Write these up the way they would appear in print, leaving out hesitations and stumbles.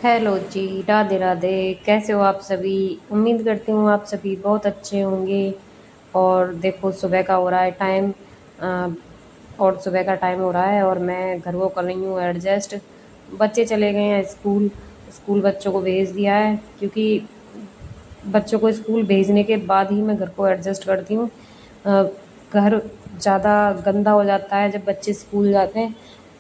Hello जी, राधे राधे। कैसे हो आप सभी? उम्मीद करती हूँ आप सभी बहुत अच्छे होंगे। और देखो, सुबह का हो रहा है टाइम। अ, और सुबह का टाइम हो रहा है और मैं घर को कर रही हूँ एडजस्ट। बच्चे चले गए हैं स्कूल। स्कूल बच्चों को भेज दिया है, क्योंकि बच्चों को स्कूल भेजने के बाद ही मैं घर को एडजस्ट करती हूँ। अ, घर ज़्यादा गंदा हो जाता है जब बच्चे स्कूल जाते हैं,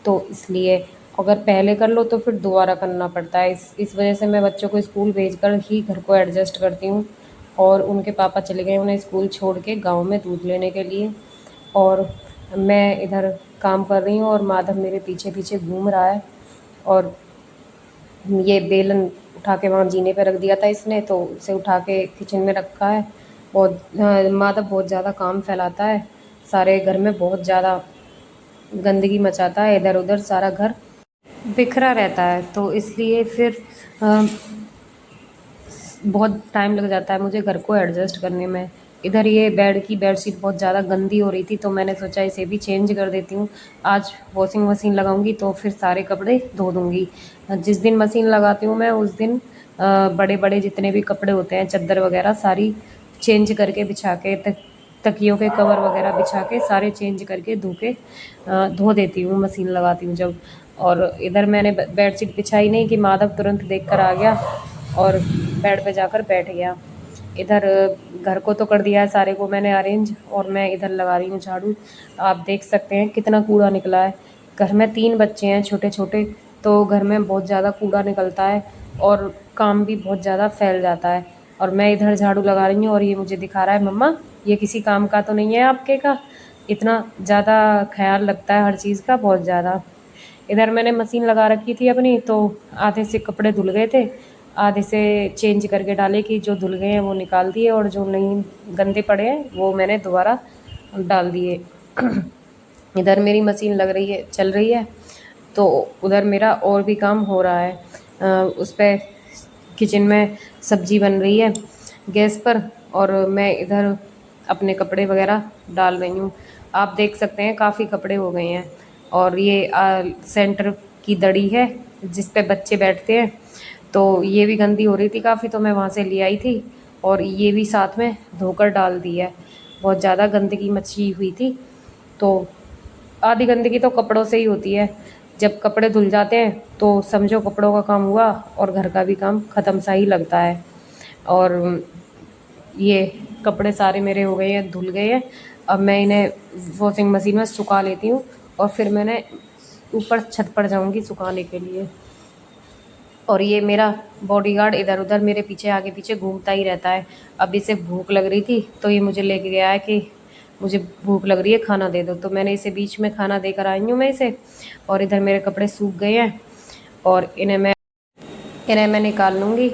तो इसलिए अगर पहले कर लो तो फिर दोबारा करना पड़ता है। इस वजह से मैं बच्चों को स्कूल भेजकर ही घर को एडजस्ट करती हूँ। और उनके पापा चले गए उन्हें स्कूल छोड़ के गाँव में दूध लेने के लिए। और मैं इधर काम कर रही हूँ और माधव मेरे पीछे पीछे घूम रहा है। और ये बेलन उठा के वहाँ जीने पे रख दिया था इसने, तो उसे उठा के किचन में रखा है। बहुत माधव बहुत ज़्यादा काम फैलाता है, सारे घर में बहुत ज़्यादा गंदगी मचाता है। इधर उधर सारा घर बिखरा रहता है, तो इसलिए फिर अ, बहुत टाइम लग जाता है मुझे घर को एडजस्ट करने में। इधर ये बेड की बेडशीट बहुत ज़्यादा गंदी हो रही थी, तो मैंने सोचा इसे भी चेंज कर देती हूँ। आज वॉशिंग मशीन लगाऊंगी तो फिर सारे कपड़े धो दूंगी। जिस दिन मशीन लगाती हूँ मैं उस दिन बड़े बड़े जितने भी कपड़े होते हैं, चादर वगैरह सारी चेंज करके बिछा के, तकियों के कवर वगैरह बिछा के सारे चेंज करके धो देती हूँ, मशीन लगाती हूँ जब। और इधर मैंने बेडशीट बिछाई नहीं कि माधव तुरंत देख कर आ गया और बेड पे जाकर बैठ गया। इधर घर को तो कर दिया है सारे को मैंने अरेंज, और मैं इधर लगा रही हूँ झाड़ू। आप देख सकते हैं कितना कूड़ा निकला है। घर में 3 बच्चे हैं छोटे छोटे, तो घर में बहुत ज़्यादा कूड़ा निकलता है और काम भी बहुत ज़्यादा फैल जाता है। और मैं इधर झाड़ू लगा रही हूँ और ये मुझे दिखा रहा है, मम्मा ये किसी काम का तो नहीं है आपके का। इतना ज़्यादा ख्याल रखता है हर चीज़ का, बहुत ज़्यादा। इधर मैंने मशीन लगा रखी थी अपनी, तो आधे से कपड़े धुल गए थे, आधे से चेंज करके डाले कि जो धुल गए हैं वो निकाल दिए और जो नहीं गंदे पड़े हैं वो मैंने दोबारा डाल दिए। इधर मेरी मशीन लग रही है, चल रही है, तो उधर मेरा और भी काम हो रहा है। उस पे किचन में सब्जी बन रही है गैस पर, और मैं इधर अपने कपड़े वगैरह डाल रही हूँ। आप देख सकते हैं काफ़ी कपड़े हो गए हैं। और ये सेंटर की दड़ी है जिस पे बच्चे बैठते हैं, तो ये भी गंदी हो रही थी काफ़ी, तो मैं वहाँ से ले आई थी और ये भी साथ में धोकर डाल दी है। बहुत ज़्यादा गंदगी मची हुई थी, तो आधी गंदगी तो कपड़ों से ही होती है। जब कपड़े धुल जाते हैं तो समझो कपड़ों का काम हुआ और घर का भी काम ख़त्म सा ही लगता है। और ये कपड़े सारे मेरे हो गए हैं, धुल गए हैं। अब मैं इन्हें वॉशिंग मशीन में सुखा लेती हूँ और फिर मैंने ऊपर छत पर जाऊंगी सुखाने के लिए। और ये मेरा बॉडीगार्ड इधर उधर मेरे पीछे आगे पीछे घूमता ही रहता है। अब इसे भूख लग रही थी तो ये मुझे लेके गया है कि मुझे भूख लग रही है, खाना दे दो, तो मैंने इसे बीच में खाना देकर आई हूँ मैं इसे। और इधर मेरे कपड़े सूख गए हैं और इन्हें मैं निकाल लूँगी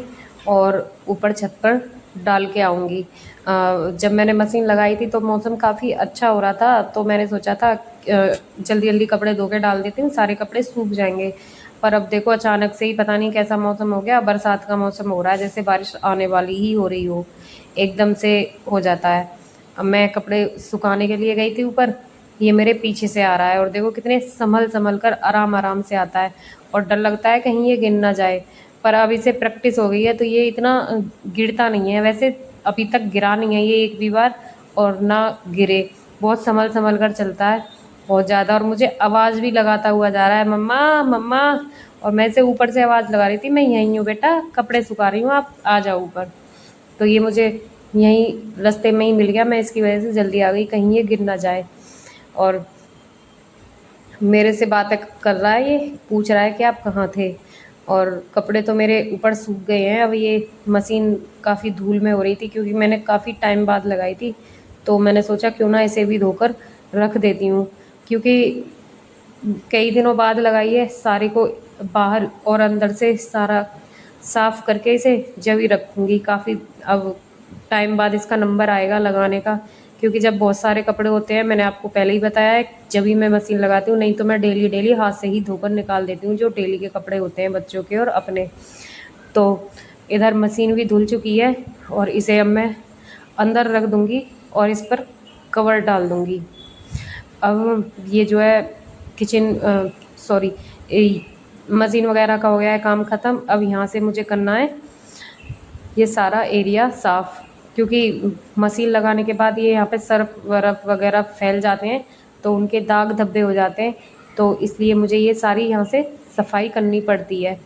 और ऊपर छत पर डाल के आऊँगी। जब मैंने मशीन लगाई थी तो मौसम काफ़ी अच्छा हो रहा था, तो मैंने सोचा था जल्दी जल्दी कपड़े धो के डाल देती हूँ, सारे कपड़े सूख जाएंगे। पर अब देखो अचानक से ही पता नहीं कैसा मौसम हो गया, बरसात का मौसम हो रहा है, जैसे बारिश आने वाली ही हो रही हो, एकदम से हो जाता है। अब मैं कपड़े सुखाने के लिए गई थी ऊपर, ये मेरे पीछे से आ रहा है और देखो कितने संभल संभल कर आराम आराम से आता है। और डर लगता है कहीं ये गिर ना जाए, पर अब इसे प्रैक्टिस हो गई है तो ये इतना गिरता नहीं है। वैसे अभी तक गिरा नहीं है ये एक भी बार, और ना गिरे। बहुत संभल संभल कर चलता है, बहुत ज़्यादा। और मुझे आवाज़ भी लगाता हुआ जा रहा है, मम्मा मम्मा। और मैं इसे ऊपर से आवाज़ लगा रही थी, मैं यहीं हूँ बेटा, कपड़े सुखा रही हूँ, आप आ जाओ ऊपर। तो ये मुझे यहीं रास्ते में ही मिल गया, मैं इसकी वजह से जल्दी आ गई कहीं ये गिर ना जाए। और मेरे से बातें कर रहा है, ये पूछ रहा है कि आप कहाँ थे। और कपड़े तो मेरे ऊपर सूख गए हैं। अब ये मशीन काफ़ी धूल में हो रही थी क्योंकि मैंने काफ़ी टाइम बाद लगाई थी, तो मैंने सोचा क्यों ना इसे भी धोकर रख देती हूँ, क्योंकि कई दिनों बाद लगाई है, सारे को बाहर और अंदर से सारा साफ करके इसे जब ही रखूँगी। काफ़ी अब टाइम बाद इसका नंबर आएगा लगाने का, क्योंकि जब बहुत सारे कपड़े होते हैं, मैंने आपको पहले ही बताया है, जब ही मैं मशीन लगाती हूँ, नहीं तो मैं डेली डेली हाथ से ही धोकर निकाल देती हूँ जो डेली के कपड़े होते हैं बच्चों के और अपने। तो इधर मशीन भी धुल चुकी है और इसे अब मैं अंदर रख दूँगी और इस पर कवर डाल दूँगी। अब ये जो है किचन, सॉरी, मशीन वगैरह का हो गया है काम ख़त्म। अब यहाँ से मुझे करना है ये सारा एरिया साफ़, क्योंकि मशीन लगाने के बाद ये यहाँ पे सर्फ वर्फ वगैरह फैल जाते हैं तो उनके दाग धब्बे हो जाते हैं, तो इसलिए मुझे ये सारी यहाँ से सफाई करनी पड़ती है।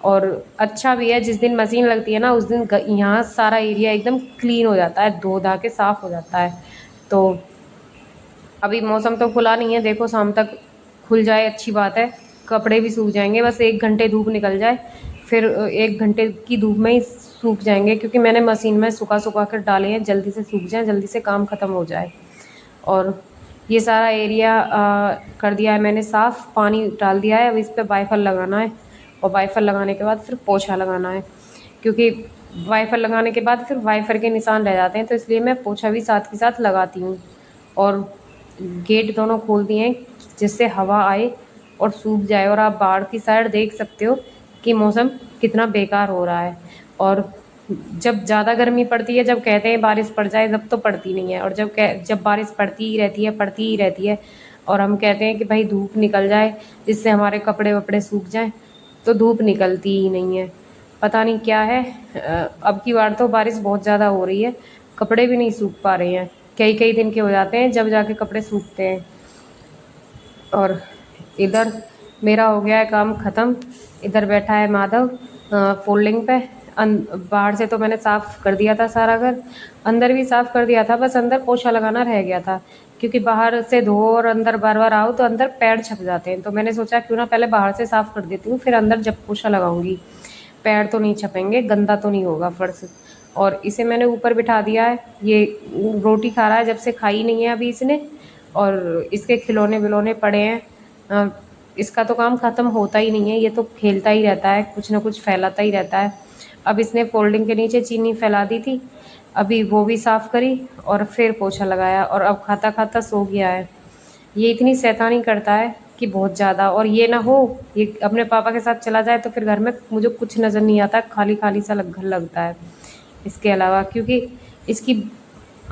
और अच्छा भी है, जिस दिन मशीन लगती है ना उस दिन यहाँ सारा एरिया एकदम क्लीन हो जाता है, धो धा के साफ़ हो जाता है। तो अभी मौसम तो खुला नहीं है, देखो शाम तक खुल जाए अच्छी बात है, कपड़े भी सूख जाएंगे, बस 1 घंटे धूप निकल जाए, फिर 1 घंटे की धूप में ही सूख जाएंगे, क्योंकि मैंने मशीन में सुखा सुखा कर डाले हैं, जल्दी से सूख जाए, जल्दी से काम ख़त्म हो जाए। और ये सारा एरिया कर दिया है मैंने साफ़, पानी डाल दिया है, अब इस पर वाइफर लगाना है, और वाइफर लगाने के बाद फिर पोछा लगाना है, क्योंकि वाइफर लगाने के बाद फिर वाइफर के निशान रह जाते हैं, तो इसलिए मैं पोछा भी साथ के साथ लगाती हूँ। और गेट दोनों खोल दिए हैं जिससे हवा आए और सूख जाए। और आप बाहर की साइड देख सकते हो कि मौसम कितना बेकार हो रहा है। और जब ज़्यादा गर्मी पड़ती है, जब कहते हैं बारिश पड़ जाए, जब तो पड़ती नहीं है, और जब बारिश पड़ती ही रहती है, और हम कहते हैं कि भाई धूप निकल जाए जिससे हमारे कपड़े वपड़े सूख जाएं, तो धूप निकलती ही नहीं है। पता नहीं क्या है। अब की बार तो बारिश बहुत ज़्यादा हो रही है, कपड़े भी नहीं सूख पा रहे हैं, कई कई दिन के हो जाते हैं जब जाके कपड़े सूखते हैं। और इधर मेरा हो गया है काम ख़त्म, इधर बैठा है माधव फोल्डिंग पे। बाहर से तो मैंने साफ़ कर दिया था सारा घर, अंदर भी साफ़ कर दिया था, बस अंदर पोछा लगाना रह गया था, क्योंकि बाहर से धो और अंदर बार बार आओ तो अंदर पैर छप जाते हैं, तो मैंने सोचा क्यों ना पहले बाहर से साफ़ कर देती हूँ, फिर अंदर जब पोछा लगाऊंगी पैर तो नहीं छपेंगे, गंदा तो नहीं होगा फर्श। और इसे मैंने ऊपर बिठा दिया है, ये रोटी खा रहा है, जब से खाई नहीं है अभी इसने, और इसके खिलौने विलौने पड़े हैं। इसका तो काम ख़त्म होता ही नहीं है, ये तो खेलता ही रहता है, कुछ ना कुछ फैलाता ही रहता है। अब इसने फोल्डिंग के नीचे चीनी फैला दी थी, अभी वो भी साफ़ करी और फिर पोछा लगाया, और अब खाता खाता सो गया है। ये इतनी शैतानी करता है कि बहुत ज़्यादा। और ये ना हो, ये अपने पापा के साथ चला जाए तो फिर घर में मुझे कुछ नज़र नहीं आता, खाली खाली सा घर लगता है इसके अलावा, क्योंकि इसकी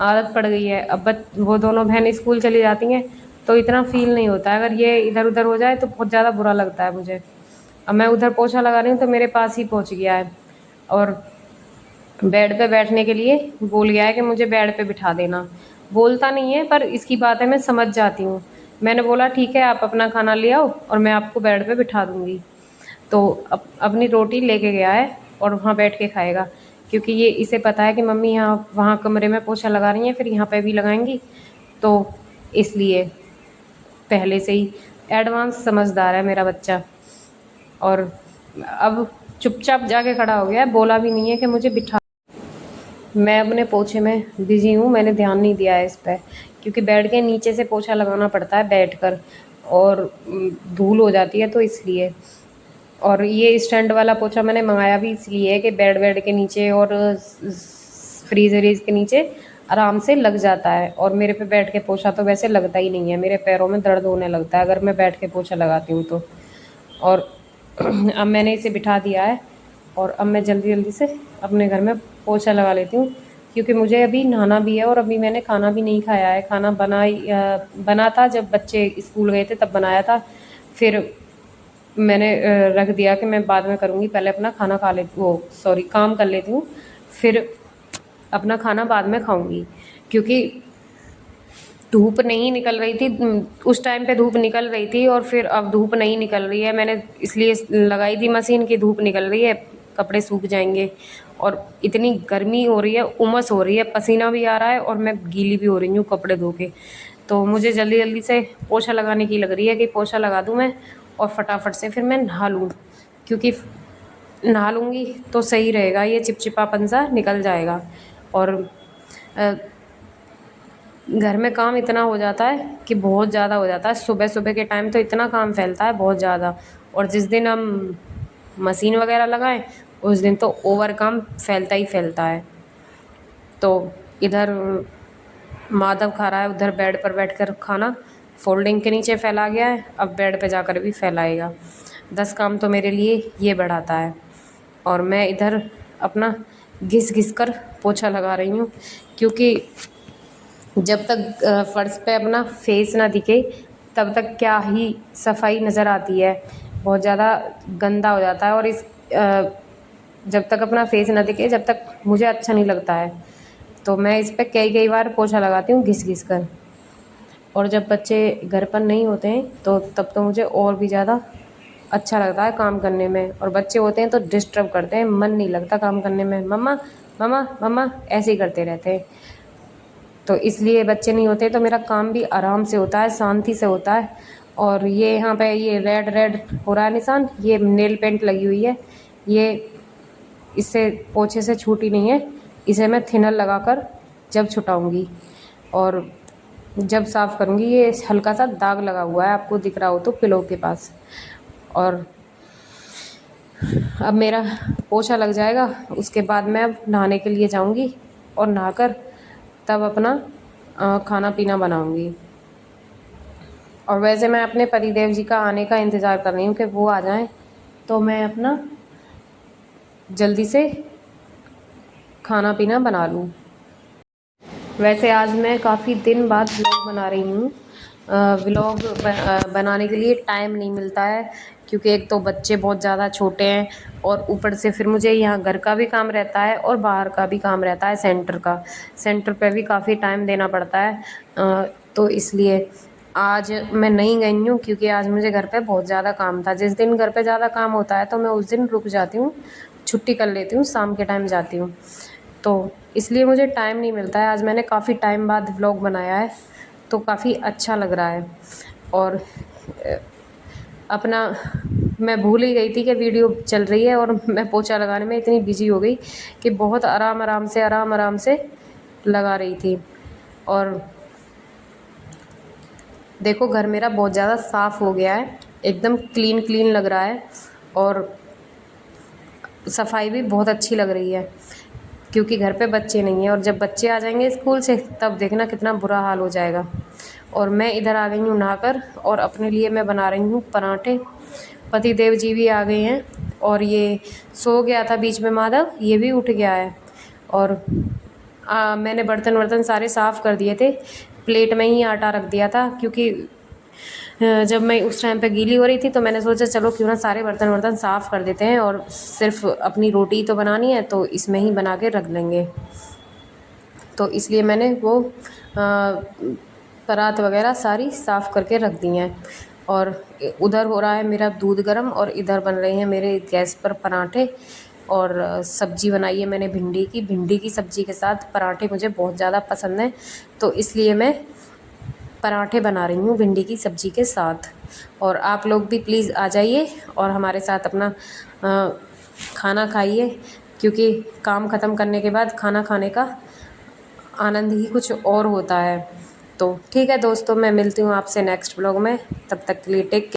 आदत पड़ गई है। अब वो दोनों बहन स्कूल चली जाती हैं तो इतना फील नहीं होता है, अगर ये इधर उधर हो जाए तो बहुत ज़्यादा बुरा लगता है मुझे। अब मैं उधर पोछा लगा रही हूँ तो मेरे पास ही पहुँच गया है, और बेड पे बैठने के लिए बोल गया है कि मुझे बेड पे बिठा देना। बोलता नहीं है पर इसकी बातें मैं समझ जाती हूँ। मैंने बोला ठीक है, आप अपना खाना ले आओ और मैं आपको बेड पे बिठा दूँगी। तो अपनी रोटी लेके गया है और वहाँ बैठ के खाएगा, क्योंकि ये इसे पता है कि मम्मी यहाँ वहाँ कमरे में पोछा लगा रही हैं, फिर यहाँ पे भी लगाएंगी, तो इसलिए पहले से ही एडवांस समझदार है मेरा बच्चा। और अब चुपचाप जाके खड़ा हो गया है, बोला भी नहीं है कि मुझे बिठा। मैं अपने पोछे में बिज़ी हूँ, मैंने ध्यान नहीं दिया है इस पर, क्योंकि बेड के नीचे से पोछा लगाना पड़ता है बैठकर, और धूल हो जाती है तो इसलिए। और ये स्टैंड वाला पोछा मैंने मंगाया भी इसलिए है कि बेड वेड के नीचे और फ्रीज व्रीज के नीचे आराम से लग जाता है, और मेरे पे बैठ के पोछा तो वैसे लगता ही नहीं है, मेरे पैरों में दर्द होने लगता है अगर मैं बैठ के पोछा लगाती हूँ तो। और अब मैंने इसे बिठा दिया है, और अब मैं जल्दी जल्दी से अपने घर में पोछा लगा लेती हूँ, क्योंकि मुझे अभी नहाना भी है, और अभी मैंने खाना भी नहीं खाया है। खाना बना था जब बच्चे स्कूल गए थे तब बनाया था, फिर मैंने रख दिया कि मैं बाद में करूँगी, पहले अपना खाना खा लेती, वो सॉरी काम कर लेती हूँ, फिर अपना खाना बाद में खाऊंगी। क्योंकि धूप नहीं निकल रही थी उस टाइम पे, धूप निकल रही थी और फिर अब धूप नहीं निकल रही है, मैंने इसलिए लगाई थी मशीन की, धूप निकल रही है कपड़े सूख जाएंगे। और इतनी गर्मी हो रही है, उमस हो रही है, पसीना भी आ रहा है और मैं गीली भी हो रही हूँ कपड़े धो के, तो मुझे जल्दी जल्दी से पोछा लगाने की लग रही है कि पोछा लगा दूँ मैं और फटाफट से फिर मैं नहा लूँ, क्योंकि नहा लूँगी तो सही रहेगा, ये चिपचिपापन सा निकल जाएगा। और घर में काम इतना हो जाता है कि बहुत ज़्यादा हो जाता है, सुबह सुबह के टाइम तो इतना काम फैलता है बहुत ज़्यादा, और जिस दिन हम मशीन वगैरह लगाएं उस दिन तो ओवर काम फैलता ही फैलता है। तो इधर माधव खा रहा है, उधर बेड पर बैठकर खाना फोल्डिंग के नीचे फैला गया है, अब बेड पे जाकर भी फैलाएगा। 10 काम तो मेरे लिए ये बढ़ाता है, और मैं इधर अपना घिस घिस कर पोछा लगा रही हूँ, क्योंकि जब तक फर्श पे अपना फेस ना दिखे तब तक क्या ही सफाई नज़र आती है। बहुत ज़्यादा गंदा हो जाता है और जब तक अपना फेस ना दिखे जब तक मुझे अच्छा नहीं लगता है। तो मैं इस पे कई कई बार पोछा लगाती हूँ घिस घिस कर। और जब बच्चे घर पर नहीं होते हैं तो तब तो मुझे और भी ज़्यादा अच्छा लगता है काम करने में। और बच्चे होते हैं तो डिस्टर्ब करते हैं, मन नहीं लगता काम करने में, मम्मा मम्मा मम्मा ऐसे ही करते रहते हैं। तो इसलिए बच्चे नहीं होते तो मेरा काम भी आराम से होता है, शांति से होता है। और ये यहाँ पे ये रेड रेड हो रहा है निशान, ये नेल पेंट लगी हुई है, ये इससे पोछे से छूटी नहीं है। इसे मैं थिनर लगाकर जब छुटाऊंगी और जब साफ़ करूंगी, ये हल्का सा दाग लगा हुआ है, आपको दिख रहा हो तो पिलो के पास। और अब मेरा पोछा लग जाएगा, उसके बाद मैं अब नहाने के लिए जाऊंगी और नहाकर तब अपना खाना पीना बनाऊंगी। और वैसे मैं अपने पतिदेव जी का आने का इंतज़ार कर रही हूँ कि वो आ जाएं तो मैं अपना जल्दी से खाना पीना बना लूँ। वैसे आज मैं काफ़ी दिन बाद व्लॉग बना रही हूँ। व्लॉग बनाने के लिए टाइम नहीं मिलता है क्योंकि एक तो बच्चे बहुत ज़्यादा छोटे हैं और ऊपर से फिर मुझे यहाँ घर का भी काम रहता है और बाहर का भी काम रहता है, सेंटर पे भी काफ़ी टाइम देना पड़ता है। तो इसलिए आज मैं नहीं गई हूँ क्योंकि आज मुझे घर पे बहुत ज़्यादा काम था। जिस दिन घर पे ज़्यादा काम होता है तो मैं उस दिन रुक जाती हूँ, छुट्टी कर लेती हूँ, शाम के टाइम जाती हूँ। तो इसलिए मुझे टाइम नहीं मिलता है। आज मैंने काफ़ी टाइम बाद व्लॉग बनाया है तो काफ़ी अच्छा लग रहा है। और अपना मैं भूल ही गई थी कि वीडियो चल रही है और मैं पोछा लगाने में इतनी बिजी हो गई कि बहुत आराम आराम से लगा रही थी। और देखो घर मेरा बहुत ज़्यादा साफ़ हो गया है, एकदम क्लीन क्लीन लग रहा है और सफाई भी बहुत अच्छी लग रही है क्योंकि घर पे बच्चे नहीं हैं। और जब बच्चे आ जाएंगे स्कूल से तब देखना कितना बुरा हाल हो जाएगा। और मैं इधर आ गई हूँ नहाकर और अपने लिए मैं बना रही हूँ पराठे। पति देव जी भी आ गए हैं और ये सो गया था बीच में माधव, ये भी उठ गया है। और मैंने बर्तन वर्तन सारे साफ़ कर दिए थे, प्लेट में ही आटा रख दिया था क्योंकि जब मैं उस टाइम पे गीली हो रही थी तो मैंने सोचा चलो क्यों ना सारे बर्तन वर्तन साफ़ कर देते हैं और सिर्फ अपनी रोटी तो बनानी है तो इसमें ही बना के रख लेंगे। तो इसलिए मैंने वो परात वगैरह सारी साफ़ करके रख दी हैं। और उधर हो रहा है मेरा दूध गर्म और इधर बन रहे हैं मेरे गैस पर पराठे। और सब्जी बनाई है मैंने भिंडी की सब्ज़ी के साथ पराठे मुझे बहुत ज़्यादा पसंद है तो इसलिए मैं पराठे बना रही हूँ भिंडी की सब्ज़ी के साथ। और आप लोग भी प्लीज़ आ जाइए और हमारे साथ अपना खाना खाइए क्योंकि काम ख़त्म करने के बाद खाना खाने का आनंद ही कुछ और होता है। तो ठीक है दोस्तों, मैं मिलती हूँ आपसे नेक्स्ट ब्लॉग में, तब तक के लिए टेक केयर।